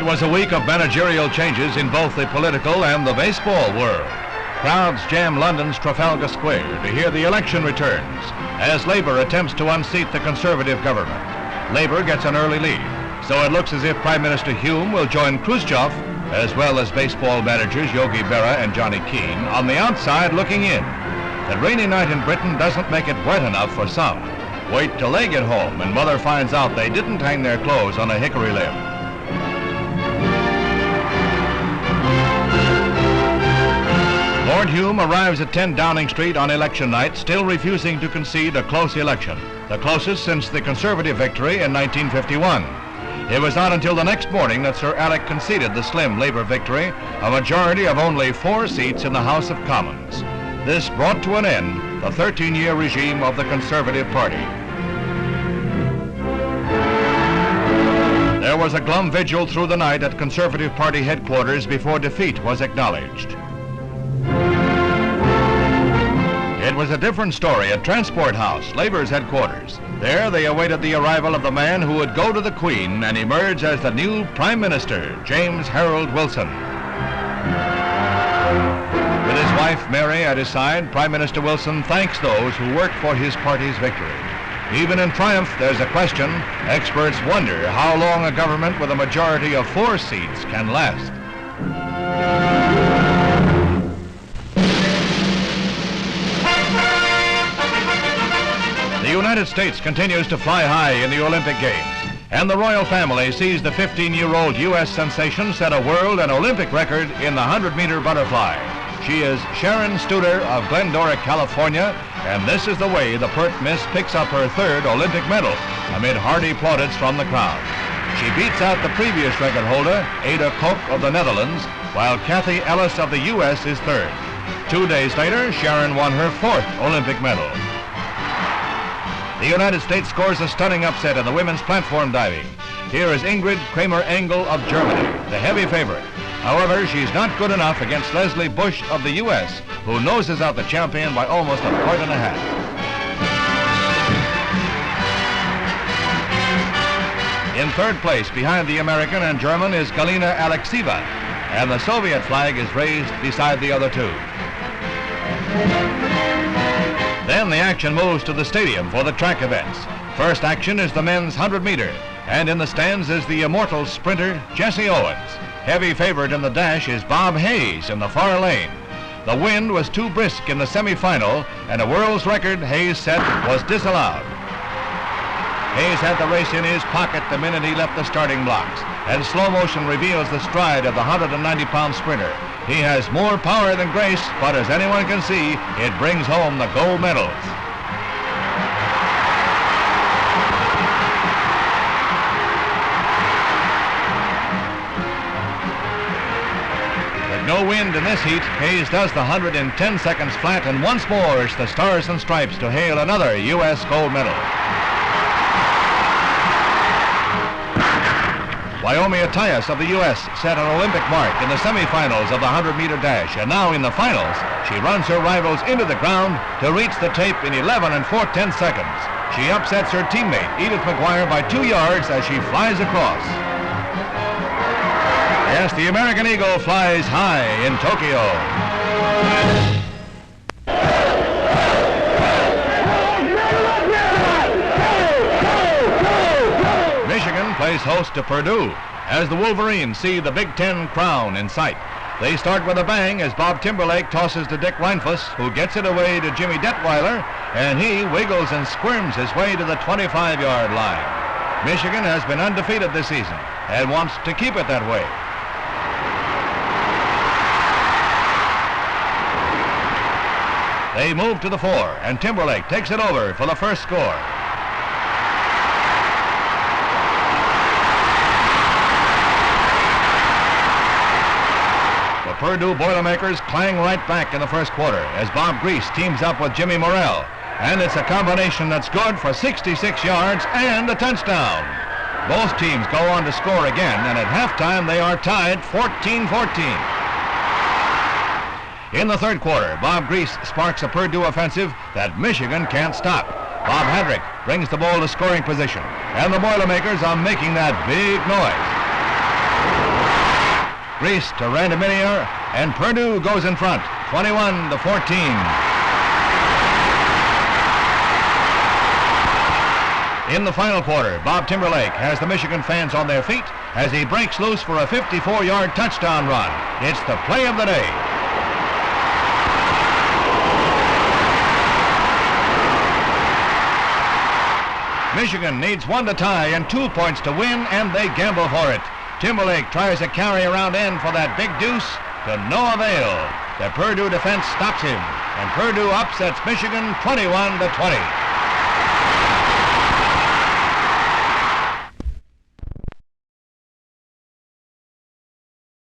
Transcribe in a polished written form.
It was a week of managerial changes in both the political and the baseball world. Crowds jam London's Trafalgar Square to hear the election returns as Labour attempts to unseat the Conservative government. Labour gets an early lead, so it looks as if Prime Minister Hume will join Khrushchev, as well as baseball managers Yogi Berra and Johnny Keane, on the outside looking in. The rainy night in Britain doesn't make it wet enough for some. Wait till they get home and Mother finds out they didn't hang their clothes on a hickory limb. Lord Hume arrives at 10 Downing Street on election night, still refusing to concede a close election, the closest since the Conservative victory in 1951. It was not until the next morning that Sir Alec conceded the slim Labour victory, a majority of only 4 seats in the House of Commons. This brought to an end the 13-year regime of the Conservative Party. There was a glum vigil through the night at Conservative Party headquarters before defeat was acknowledged. It was a different story at Transport House, Labour's headquarters. There they awaited the arrival of the man who would go to the Queen and emerge as the new Prime Minister, James Harold Wilson. With his wife Mary at his side, Prime Minister Wilson thanks those who worked for his party's victory. Even in triumph, there's a question. Experts wonder how long a government with a majority of 4 seats can last. The United States continues to fly high in the Olympic Games, and the royal family sees the 15-year-old U.S. sensation set a world and Olympic record in the 100-meter butterfly. She is Sharon Stouder of Glendora, California, and this is the way the pert miss picks up her 3rd Olympic medal amid hearty plaudits from the crowd. She beats out the previous record holder, Ada Koch of the Netherlands, while Kathy Ellis of the U.S. is 3rd. 2 days later, Sharon won her 4th Olympic medal. The United States scores a stunning upset in the women's platform diving. Here is Ingrid Kramer Engel of Germany, the heavy favorite. However, she's not good enough against Lesley Bush of the U.S., who noses out the champion by almost 1.5 points. In 3rd place, behind the American and German, is Galina Alexieva, and the Soviet flag is raised beside the other 2. Then the action moves to the stadium for the track events. First action is the men's 100-meter, and in the stands is the immortal sprinter Jesse Owens. Heavy favorite in the dash is Bob Hayes in the far lane. The wind was too brisk in the semifinal, and a world's record Hayes set was disallowed. Hayes had the race in his pocket the minute he left the starting blocks, and slow motion reveals the stride of the 190-pound sprinter. He has more power than grace, but as anyone can see, it brings home the gold medals. With no wind in this heat, Hayes does the 100 in 10 seconds flat, and once more it's the Stars and Stripes to hail another U.S. gold medal. Wyomia Tyus of the U.S. set an Olympic mark in the semifinals of the 100-meter dash, and now in the finals, she runs her rivals into the ground to reach the tape in 11 and 4/10 seconds. She upsets her teammate, Edith McGuire, by 2 yards as she flies across. Yes, the American Eagle flies high in Tokyo. Michigan plays host to Purdue as the Wolverines see the Big Ten crown in sight. They start with a bang as Bob Timberlake tosses to Dick Reinfuss, who gets it away to Jimmy Detweiler, and he wiggles and squirms his way to the 25-yard line. Michigan has been undefeated this season and wants to keep it that way. They move to the 4, and Timberlake takes it over for the first score. Purdue Boilermakers clang right back in the first quarter as Bob Grease teams up with Jimmy Morrell. And it's a combination that's good for 66 yards and a touchdown. Both teams go on to score again, and at halftime they are tied 14-14. In the 3rd quarter, Bob Grease sparks a Purdue offensive that Michigan can't stop. Bob Hadrick brings the ball to scoring position, and the Boilermakers are making that big noise. Grease to Randaminier, and Purdue goes in front, 21-14. In the final quarter, Bob Timberlake has the Michigan fans on their feet as he breaks loose for a 54-yard touchdown run. It's the play of the day. Michigan needs 1 to tie and 2 points to win, and they gamble for it. Timberlake tries a carry around end for that big deuce to no avail. The Purdue defense stops him, and Purdue upsets Michigan 21-20.